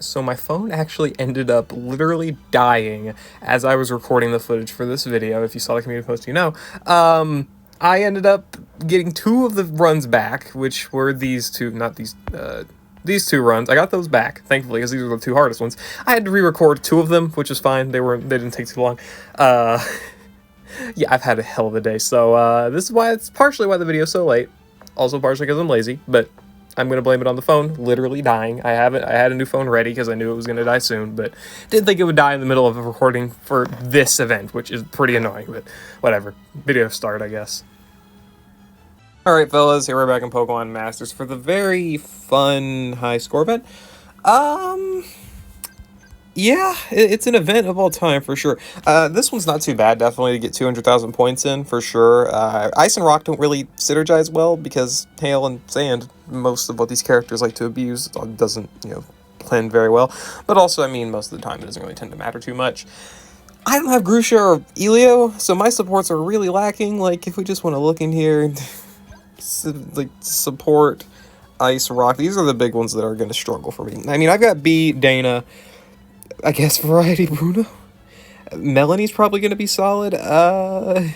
So my phone actually ended up literally dying as I was recording the footage for this video. If you saw the community post, you know. I ended up getting 2 of the runs back, which were these two, not these 2 runs. I got those back, thankfully, because these were the 2 hardest ones. I had to re-record 2 of them, which was fine. They didn't take too long. Yeah, I've had a hell of a day, so this is why it's partially why the video's so late. Also partially because I'm lazy, but I'm going to blame it on the phone literally dying. I had a new phone ready because I knew it was going to die soon, but didn't think it would die in the middle of a recording for this event, which is pretty annoying, but whatever. Video start, I guess. Alright, fellas, here we're back in Pokemon Masters for the very fun high score event. Yeah, it's an event of all time, for sure. This one's not too bad, definitely, to get 200,000 points in, for sure. Ice and Rock don't really synergize well, because Hail and Sand, most of what these characters like to abuse, doesn't, blend very well. But also, I mean, most of the time, it doesn't really tend to matter too much. I don't have Grusha or Elio, so my supports are really lacking. Like, if we just want to look in here, like, support, Ice, Rock, these are the big ones that are going to struggle for me. I mean, I've got B, Dana, I guess Variety Bruno. Melony's probably going to be solid. I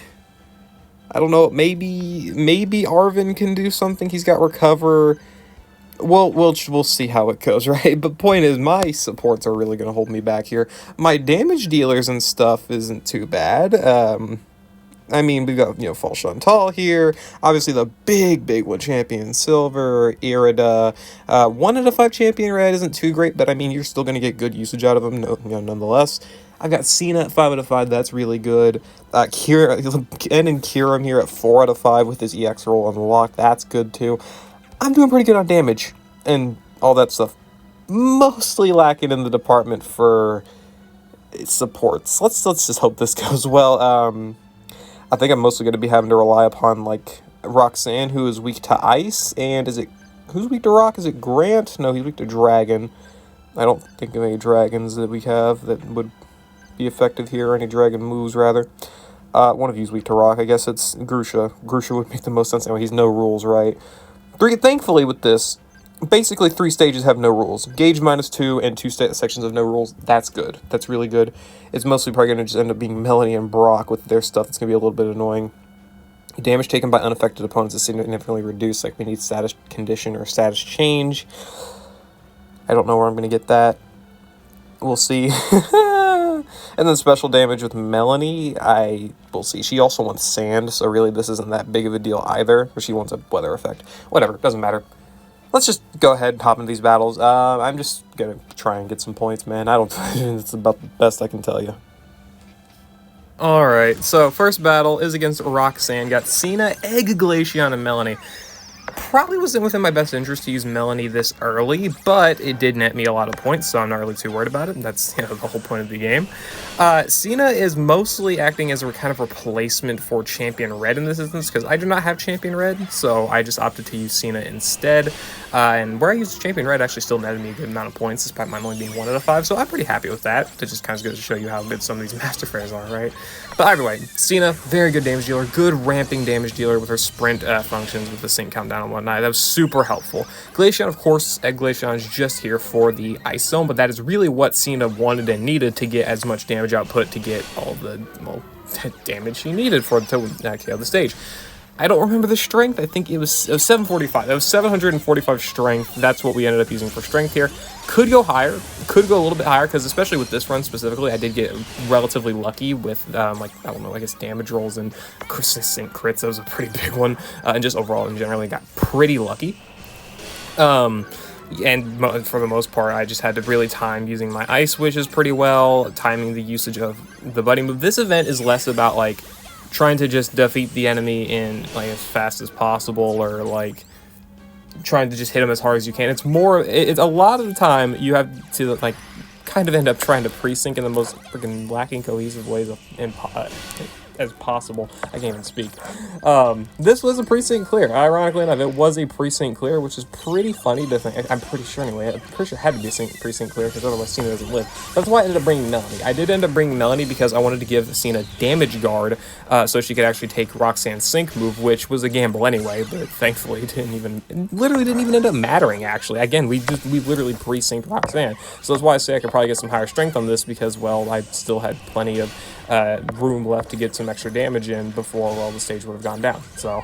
don't know. Maybe Arvin can do something. He's got Recover. We'll see how it goes, right? But point is, my supports are really going to hold me back here. My damage dealers and stuff isn't too bad. I mean, we've got, Fall Chantal here. Obviously, the big one, Champion Silver, Eriott. 1 out of 5 Champion Red isn't too great, but I mean, you're still going to get good usage out of them, nonetheless. I've got Cena at 5 out of 5. That's really good. Kyurem here at 4 out of 5 with his EX roll unlocked. That's good, too. I'm doing pretty good on damage and all that stuff. Mostly lacking in the department for supports. Let's just hope this goes well. I think I'm mostly going to be having to rely upon, like, Roxanne, who is weak to Ice, and who's weak to Rock? Is it Grant? No, he's weak to Dragon. I don't think of any dragons that we have that would be effective here, or any dragon moves, rather. One of you's weak to Rock. I guess it's Grusha. Grusha would make the most sense anyway. He's no rules, right? Thankfully, with this, basically 3 stages have no rules. Gauge -2 and 2 sections of no rules. That's good. That's really good. It's mostly probably going to just end up being Melony and Brock with their stuff. It's going to be a little bit annoying. Damage taken by unaffected opponents is significantly reduced. Like, we need status condition or status change. I don't know where I'm going to get that. We'll see. And then special damage with Melony, we'll see. She also wants sand, so really this isn't that big of a deal either. Or she wants a weather effect. Whatever, doesn't matter. Let's just go ahead and hop into these battles. I'm just gonna try and get some points, man. It's about the best I can tell you. Alright, so first battle is against Roxanne. Got Cena, Egg, Glaceon, and Melony. Probably wasn't within my best interest to use Melony this early, but it did net me a lot of points, so I'm not really too worried about it. That's, the whole point of the game. Cena is mostly acting as a kind of replacement for Champion Red in this instance, because I do not have Champion Red, so I just opted to use Cena instead. And where I used Champion Red actually still netted me a good amount of points, despite mine only being 1 out of 5, so I'm pretty happy with that. That just kind of goes to show you how good some of these Master Fairs are, right? But either way, Cena, very good damage dealer, good ramping damage dealer with her sprint functions with the sync countdown and whatnot. That was super helpful. Glaceon, of course, Egg Glaceon is just here for the Ice Zone, but that is really what Cena wanted and needed to get as much damage output to get all the, damage she needed to KO the stage. I don't remember the strength. I think it was 745. That was 745 strength. That's what we ended up using for strength here. Could go higher. Could go a little bit higher, because especially with this run specifically, I did get relatively lucky with, I don't know, I guess damage rolls and consistent crits. That was a pretty big one. And just overall, in general, got pretty lucky. And for the most part, I just had to really time using my Ice Wishes pretty well, timing the usage of the Buddy move. This event is less about, like, trying to just defeat the enemy in, like, as fast as possible, or, like, trying to just hit them as hard as you can. It's more, it's a lot of the time you have to, like, kind of end up trying to pre-sync in the most freaking lacking cohesive ways as possible. I can't even speak. This was a precinct clear. Ironically enough, it was a precinct clear, which is pretty funny to think. I'm pretty sure anyway. I'm pretty sure it had to be a precinct clear because otherwise Cena doesn't live. That's why I ended up bringing Melony. I did end up bringing Melony because I wanted to give Cena damage guard so she could actually take Roxanne's sync move, which was a gamble anyway, but thankfully it literally didn't even end up mattering, actually. Again, we literally pre-synced Roxanne. So that's why I say I could probably get some higher strength on this because, well, I still had plenty of room left to get some extra damage in before, well, the stage would have gone down. So,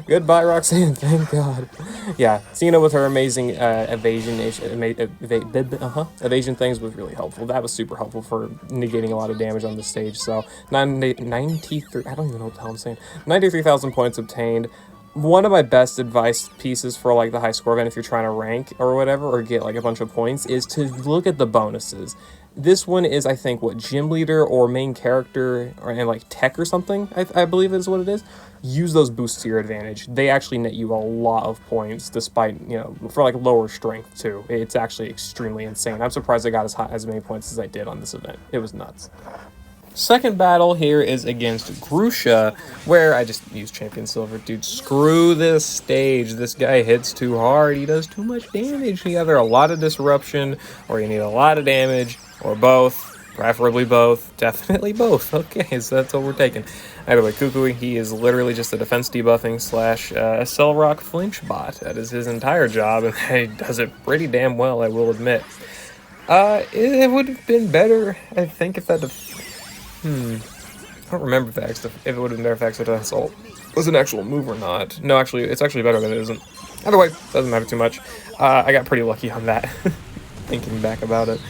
goodbye, Roxanne, thank God. Yeah, Cena with her amazing evasion things was really helpful. That was super helpful for negating a lot of damage on the stage. So, 93, I don't even know what the hell I'm saying. 93,000 points obtained. One of my best advice pieces for like the high score event if you're trying to rank or whatever or get like a bunch of points is to look at the bonuses. This one is, I think, what, gym leader or main character and like tech or something, I believe is what it is. Use those boosts to your advantage. They actually net you a lot of points despite, you know, for like lower strength too. It's actually extremely insane. I'm surprised I got as many points as I did on this event. It was nuts. Second battle here is against Grusha, where I just used Champion Silver. Dude, screw this stage. This guy hits too hard. He does too much damage. You either a lot of disruption, or you need a lot of damage, or both. Preferably both. Definitely both. Okay, so that's what we're taking. Either way, Kukui, he is literally just a defense debuffing slash Cell Rock flinch bot. That is his entire job, and he does it pretty damn well, I will admit. It would have been better, I think, if that... I don't remember if it would have been better if Accident Assault was an actual move or not. No, actually, it's actually better than it isn't. Either way, doesn't matter too much. I got pretty lucky on that, thinking back about it.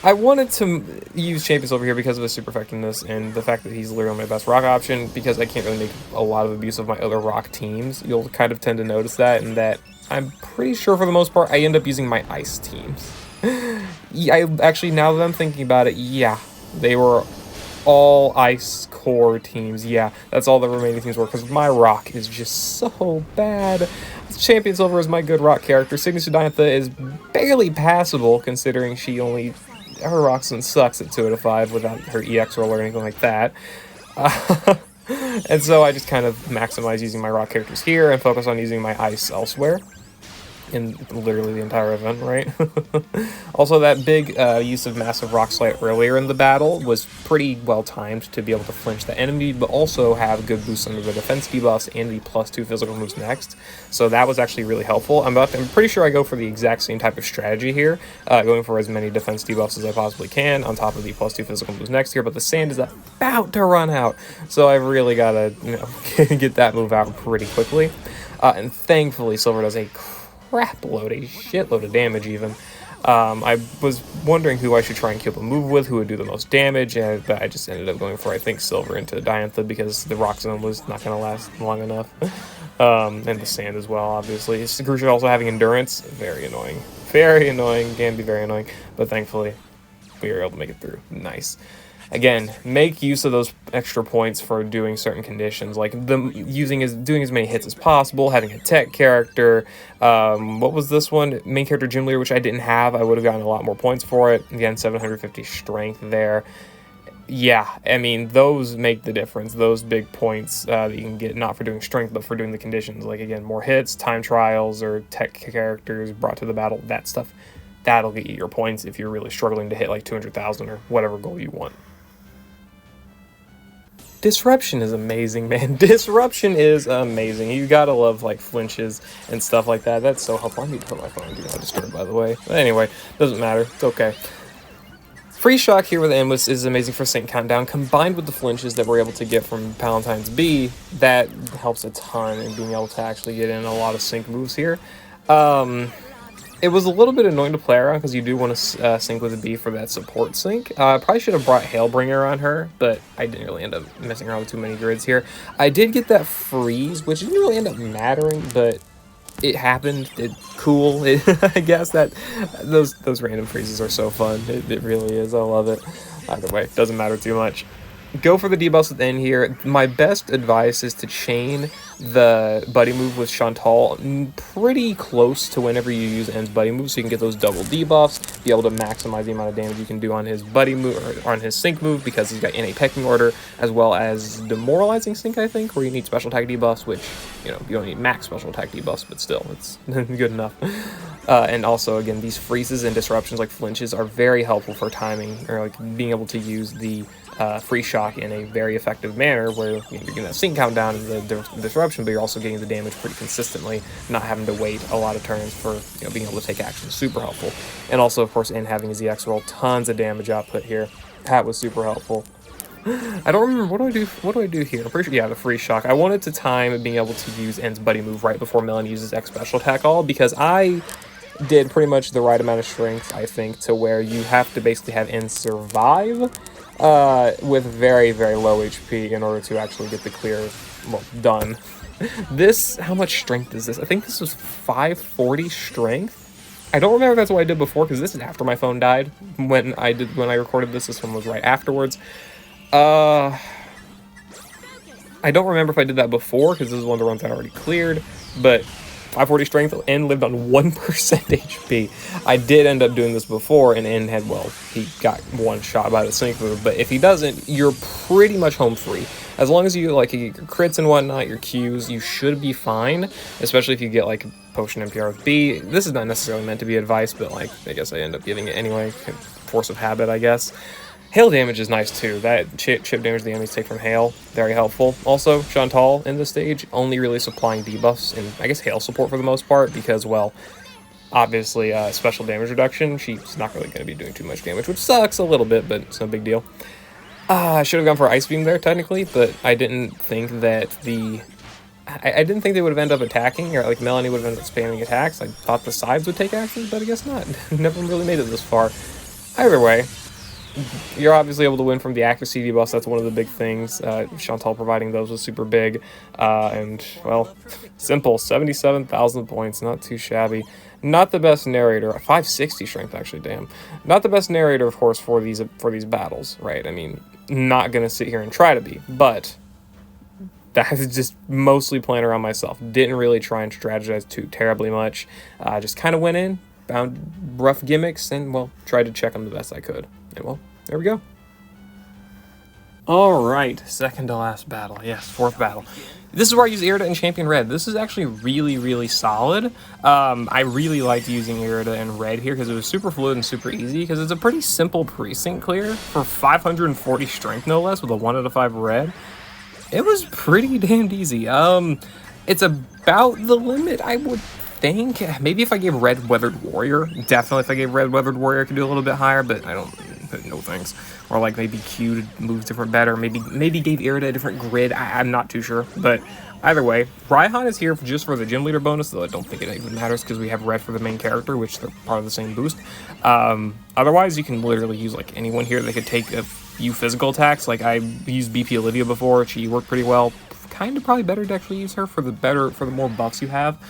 I wanted to use Champions over here because of his super effectiveness and the fact that he's literally my best rock option, because I can't really make a lot of abuse of my other rock teams. You'll kind of tend to notice that, and that I'm pretty sure for the most part I end up using my ice teams. I actually, now that I'm thinking about it, yeah, they were all ice core teams. Yeah, that's all the remaining teams were, because my rock is just so bad. Champion Silver is my good rock character. Signature Diantha is barely passable, considering her Roxanne sucks at 2 out of 5 without her EX roll or anything like that. And so I just kind of maximize using my rock characters here and focus on using my ice elsewhere. In literally the entire event, right? Also, that big use of Massive Rock Slide earlier in the battle was pretty well timed to be able to flinch the enemy, but also have good boosts under the defense debuffs and the +2 physical moves next. So that was actually really helpful. I'm pretty sure I go for the exact same type of strategy here, going for as many defense debuffs as I possibly can on top of the +2 physical moves next here, but the sand is about to run out, so I've really got to get that move out pretty quickly. And thankfully, Silver does a shitload of damage even. I was wondering who I should try and kill the move with, who would do the most damage, but I just ended up going for, I think, Silver into Diantha because the Rock Zone was not going to last long enough. And the sand as well, obviously. Grusha also having endurance, very annoying. Very annoying, can be very annoying, but thankfully we were able to make it through. Nice. Again, make use of those extra points for doing certain conditions, like doing as many hits as possible, having a tech character. What was this one? Main character gym leader, which I didn't have. I would have gotten a lot more points for it. Again, 750 strength there. Yeah, I mean, those make the difference. Those big points that you can get, not for doing strength, but for doing the conditions. Like, again, more hits, time trials, or tech characters brought to the battle, that stuff. That'll get you your points if you're really struggling to hit like 200,000 or whatever goal you want. Disruption is amazing, man. Disruption is amazing. You gotta love, like, flinches and stuff like that. That's so helpful. I need to put my phone on Do Not Disturb, by the way. But anyway, doesn't matter. It's okay. Free Shock here with Endless is amazing for Sync Countdown. Combined with the flinches that we're able to get from Palatine's B, that helps a ton in being able to actually get in a lot of sync moves here. It was a little bit annoying to play around because you do want to sync with a B for that support sync. Probably should have brought Hailbringer on her, but I didn't really end up messing around with too many grids here. I did get that freeze, which didn't really end up mattering, but it happened. Cool. I guess that those random freezes are so fun. It really is. I love it. Either way, doesn't matter too much. go for the debuffs within here. My best advice is to chain the buddy move with Chantal pretty close to whenever you use End's buddy move, so you can get those double debuffs, be able to maximize the amount of damage you can do on his buddy move, or on his sync move, because he's got innate pecking order, as well as demoralizing sync, I think, where you need special attack debuffs, which, you know, you don't need max special attack debuffs, but still, it's good enough. And also, again, these freezes and disruptions like flinches are very helpful for timing, or like being able to use the free shock in a very effective manner, where you know, you're getting that sync countdown and the disruption, but you're also getting the damage pretty consistently, not having to wait a lot of turns for, you know, being able to take action. Super helpful. And also, of course, in having his EX roll, tons of damage output here. That was super helpful. I don't remember, what do I do here? I'm pretty sure, yeah, the free shock. I wanted to time being able to use End's buddy move right before Melony uses X special attack all, because I did pretty much the right amount of strength, I think, to where you have to basically have End survive with very, very low HP in order to actually get the clear, well, done. This, how much strength is this? I think this was 540 strength. I don't remember if that's what I did before, because this is after my phone died. When I recorded this, this one was right afterwards. I don't remember if I did that before, because this is one of the runs I already cleared, but 540 strength, and lived on 1% HP. I did end up doing this before, and N had, well, he got one shot by the sync move, but if he doesn't, you're pretty much home free. As long as you, like, you get your crits and whatnot, your Qs, you should be fine, especially if you get, like, Potion NPR with B. This is not necessarily meant to be advice, but, like, I guess I end up giving it anyway. Force of habit, I guess. Hail damage is nice too. That chip damage the enemies take from hail, very helpful. Also, Chantal in this stage only really supplying debuffs and I guess hail support for the most part, because, well, obviously special damage reduction, she's not really going to be doing too much damage, which sucks a little bit, but it's no big deal. I should have gone for Ice Beam there technically, but I didn't think that I didn't think they would have ended up attacking, or like Melony would have ended up spamming attacks. I thought the sides would take action, but I guess not. Never really made it this far. Either way, you're obviously able to win from the accuracy debuffs. That's one of the big things. Chantal providing those was super big. And, well, simple. 77,000 points. Not too shabby. Not the best narrator. 560 strength, actually, damn. Not the best narrator, of course, for these battles, right? I mean, not going to sit here and try to be. But that is just mostly playing around myself. Didn't really try and strategize too terribly much. Just kind of went in, found rough gimmicks, and, well, tried to check them the best I could. And, well, there we go. Alright, second to last battle. Yes, fourth battle. This is where I use Eriott and Champion Red. This is actually really, really solid. I really liked using Eriott and Red here because it was super fluid and super easy, because it's a pretty simple precinct clear for 540 strength, no less, with a 1 out of 5 red. It was pretty damned easy. It's about the limit, I would think. Maybe if I gave Red Weathered Warrior. Definitely if I gave Red Weathered Warrior, I could do a little bit higher, but I don't. No thanks. Or like maybe Q to move different better. Maybe gave Eriott a different grid. I'm not too sure. But either way, Raihan is here just for the gym leader bonus, though I don't think it even matters because we have Red for the main character, which they're part of the same boost. Otherwise, you can literally use like anyone here. They could take a few physical attacks. Like I used BP Olivia before. She worked pretty well. Kind of probably better to actually use her for the more buffs you have.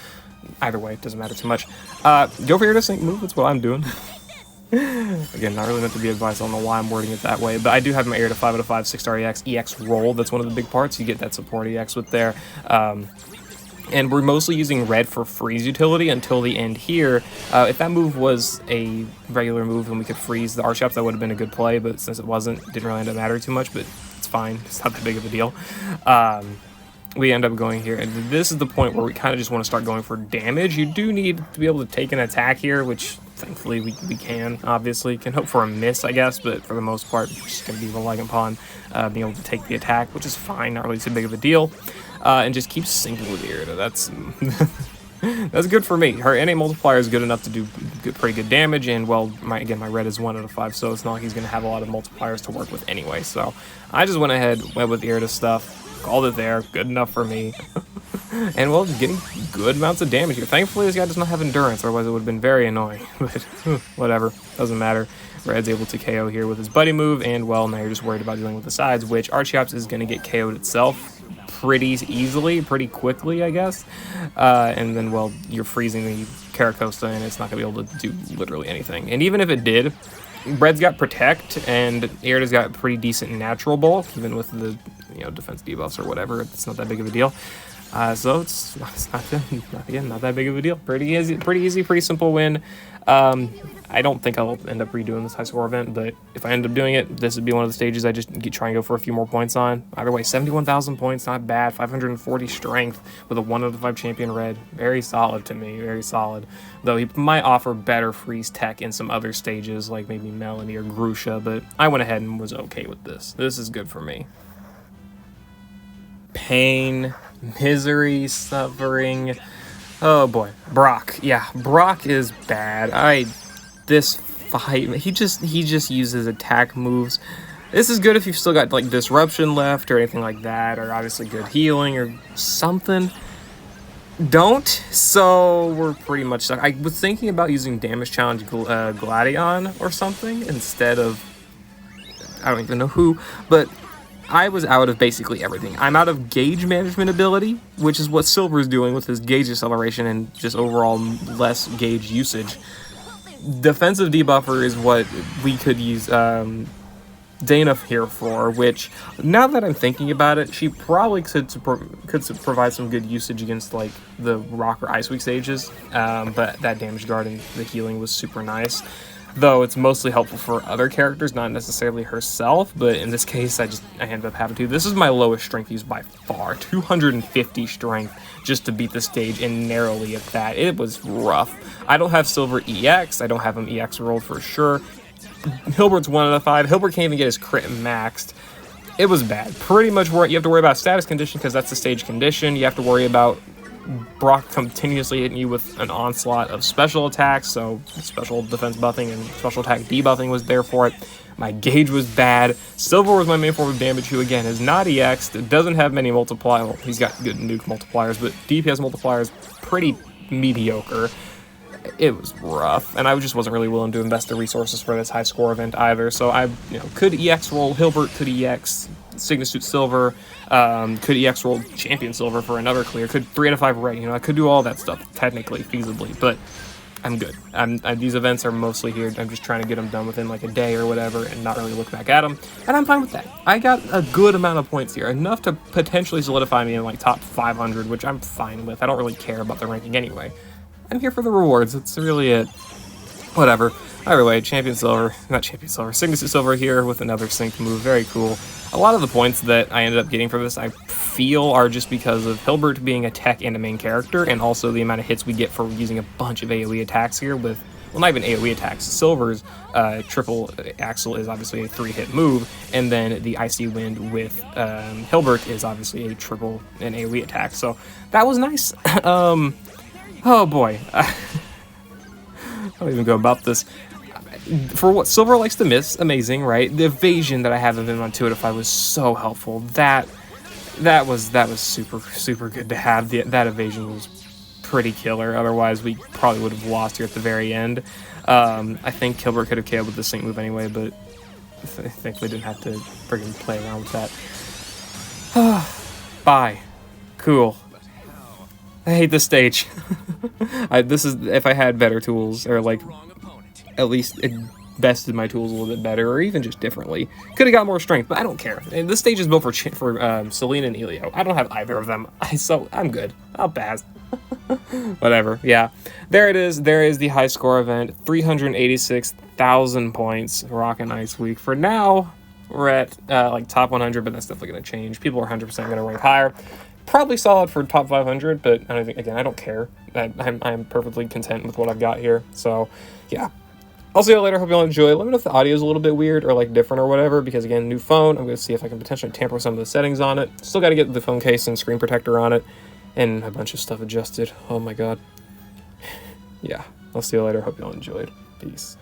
Either way, it doesn't matter too much. Go for your distinct move. That's what I'm doing. Again, not really meant to be advice. I don't know why I'm wording it that way, but I do have my Eriott 5 out of 5 6-star EX roll. That's one of the big parts. You get that support EX with there. And we're mostly using Red for freeze utility until the end here. If that move was a regular move and we could freeze the Archeops, that would have been a good play, but since it wasn't, it didn't really end up mattering too much, but it's fine. It's not that big of a deal. We end up going here, and this is the point where we kind of just want to start going for damage. You do need to be able to take an attack here, which thankfully we can, obviously. Can hope for a miss, I guess, but for the most part, we're just going to be relying upon being able to take the attack, which is fine, not really too big of a deal. And just keep syncing with Eriott. That's good for me. Her NA multiplier is good enough to do pretty good damage, and, well, my Red is 1 out of 5, so it's not like he's going to have a lot of multipliers to work with anyway. So I just went with Eriott stuff. Called it there, good enough for me. And, well, getting good amounts of damage here. Thankfully, this guy does not have endurance, otherwise it would have been very annoying. But whatever, doesn't matter. Red's able to KO here with his buddy move, and, well, now you're just worried about dealing with the sides, which Archeops is going to get KO'd itself pretty easily, pretty quickly, I guess. And then, well, you're freezing the Caracosta, and it's not going to be able to do literally anything. And even if it did, Red's got Protect, and Eriott has got pretty decent natural bulk, even with the defense debuffs or whatever. It's not that big of a deal. So it's not that big of a deal. Pretty easy, pretty simple win. I don't think I'll end up redoing this high score event, but if I end up doing it, this would be one of the stages I just try and go for a few more points on. Either way, 71,000 points, not bad. 540 strength with a 1 out of 5 champion Red. Very solid to me, very solid. Though he might offer better freeze tech in some other stages, like maybe Melony or Grusha, but I went ahead and was okay with this. This is good for me. Pain, misery, suffering. Oh boy, Brock. Yeah, Brock is bad. This fight, he just uses attack moves. This is good if you've still got like disruption left or anything like that, or obviously good healing or something. Don't, so we're pretty much stuck. I was thinking about using damage challenge Gladion or something instead of, I don't even know who, but I was out of basically everything. I'm out of gauge management ability, which is what Silver's doing with his gauge acceleration and just overall less gauge usage. Defensive debuffer is what we could use Dana here for, which, now that I'm thinking about it, she probably could provide some good usage against like the Rock or Ice Week stages, but that damage guard and the healing was super nice. Though it's mostly helpful for other characters, not necessarily herself, but in this case, I ended up having to. This is my lowest strength use by far, 250 strength just to beat the stage, and narrowly at that. It was rough. I don't have Silver EX, I don't have him EX rolled for sure. Hilbert's 1 out of 5. Hilbert can't even get his crit maxed. It was bad. Pretty much you have to worry about status condition because that's the stage condition. You have to worry about Brock continuously hitting you with an onslaught of special attacks, so special defense buffing and special attack debuffing was there for it. My gauge was bad. Silver was my main form of damage, who again is not EX'd. It doesn't have many multipliers. Well, he's got good nuke multipliers, but DPS multipliers pretty mediocre. It was rough, and I just wasn't really willing to invest the resources for this high score event either. So I could EX roll Hilbert, could EX Signet Suit Silver, could EX roll Champion Silver for another clear, could 3 out of 5 Red. I could do all that stuff technically, feasibly, but I'm good. These events are mostly here. I'm just trying to get them done within like a day or whatever and not really look back at them, and I'm fine with that. I got a good amount of points here, enough to potentially solidify me in like top 500, which I'm fine with. I don't really care about the ranking anyway. I'm here for the rewards. That's really it. Whatever. Either way, Signet Suit Silver here with another sync move. Very cool. A lot of the points that I ended up getting for this, I feel, are just because of Hilbert being a tech and a main character, and also the amount of hits we get for using a bunch of AoE attacks here with, well, not even AoE attacks. Silver's triple axle is obviously a 3-hit move, and then the Icy Wind with Hilbert is obviously a triple and AoE attack. So that was nice. Oh boy, I don't even go about this. For what Silver likes to miss, amazing, right? The evasion that I have of him on 2 out of 5 was so helpful. That was super good to have. That evasion was pretty killer. Otherwise, we probably would have lost here at the very end. I think Hilbert could have KO'd with the sync move anyway, but I think we didn't have to friggin' play around with that. Bye. Cool. I hate this stage. This is if I had better tools, or like at least invested my tools a little bit better, or even just differently. Could have got more strength, but I don't care. And this stage is built for Selena and Elio. I don't have either of them, so I'm good. I'll pass. Whatever. Yeah, there it is. There is the high score event. 386,000 points. Rock and Ice Week. For now, we're at like top 100, but that's definitely going to change. People are 100% going to rank higher. Probably solid for top 500, but I don't think, again, I don't care. I'm perfectly content with what I've got here. So, yeah. I'll see you later. Hope you all enjoy. Let me know if the audio is a little bit weird or like different or whatever, because again, new phone. I'm going to see if I can potentially tamper with some of the settings on it. Still got to get the phone case and screen protector on it and a bunch of stuff adjusted. Oh my god. Yeah. I'll see you later. Hope you all enjoyed. Peace.